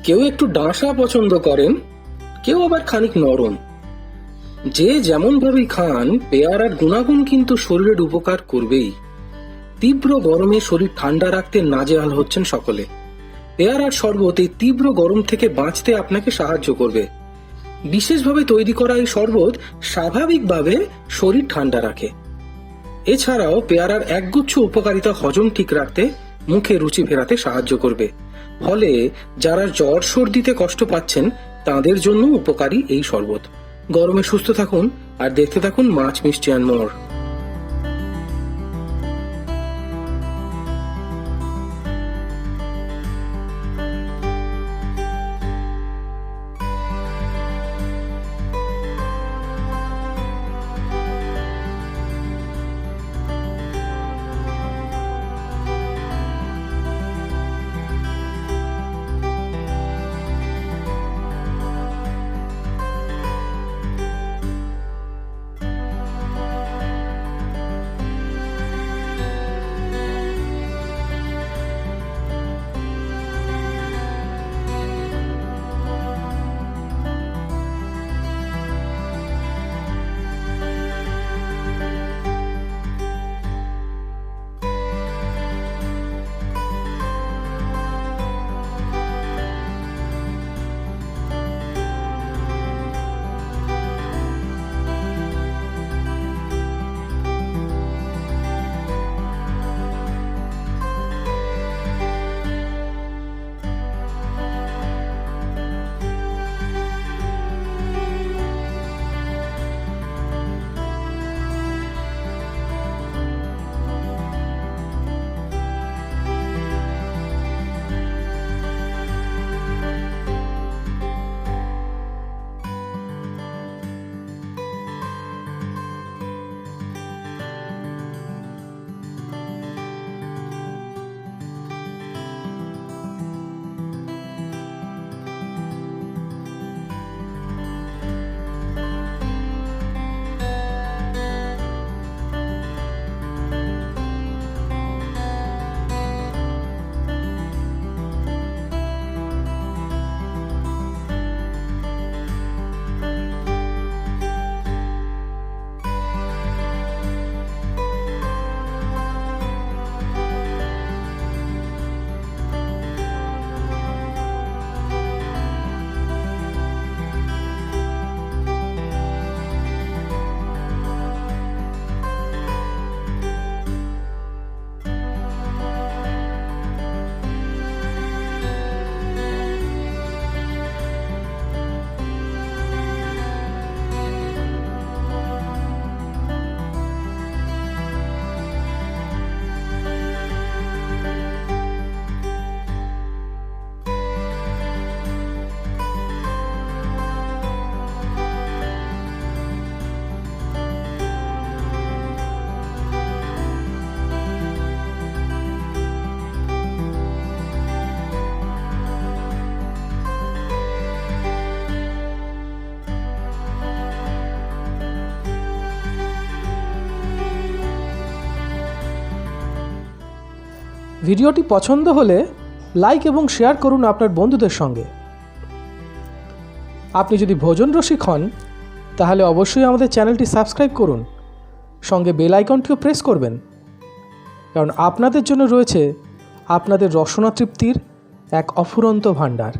কেউ একটু ডাঁসা পছন্দ করেন, কেউ আবার খানিক নরম। যে যেমন ভাবেই খান, পেয়ারার গুণাগুণ কিন্তু শরীরের উপকার করবেই। তীব্র গরমে শরীর ঠান্ডা রাখতে নাজেহাল হচ্ছেন সকলে। পেয়ারার শরবত এই তীব্র গরম থেকে বাঁচতে আপনাকে সাহায্য করবে। বিশেষভাবে তৈরি করা এই শরবত স্বাভাবিকভাবে শরীর ঠান্ডা রাখে। এছাড়াও পেয়ারার একগুচ্ছ উপকারিতা হজম ঠিক রাখতে, মুখে রুচি ফেরাতে সাহায্য করবে। ফলে যারা জ্বর সর্দিতে কষ্ট পাচ্ছেন তাদের জন্য উপকারী এই শরবত। গরমে সুস্থ থাকুন আর দেখতে থাকুন মাছ মিষ্টি অ্যান্ড মোর। ভিডিওটি পছন্দ হলে লাইক এবং শেয়ার করুন আপনার বন্ধুদের সঙ্গে। আপনি যদি ভোজন রসিক হন তাহলে অবশ্যই আমাদের চ্যানেলটি সাবস্ক্রাইব করুন, সঙ্গে বেল আইকনটিও প্রেস করবেন, কারণ আপনাদের জন্য রয়েছে আপনাদের রসনা তৃপ্তির এক অফুরন্ত ভাণ্ডার।